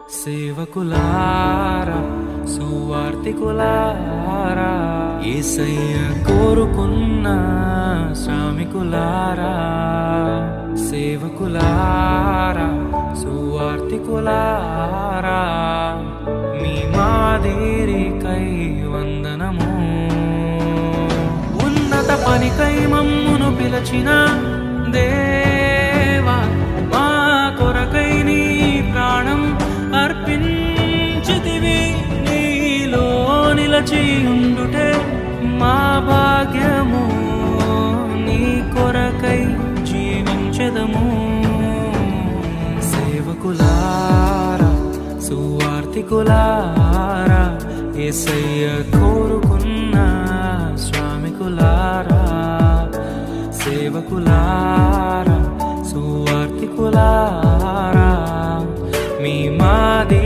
సేవకులారా సువార్తికులారా యేసయ్య కోరుకున్న శ్రామికులారా సేవకులారా సువార్తికులారా మీ మాదిరికై వందనము ఉన్నత పనికై మమ్మును పిలచిన దేవా మా కొరకై నీ ప్రాణం అర్పించితివి నీలో నిలచి ఉండుటే మా భాగ్యము నీ కొరకై జీవించెదము సేవకులారా సువార్తికులారా యేసయ్య కోరుకున్న శ్రామికులారా సేవకులారా సువార్తికులారా మీ మాది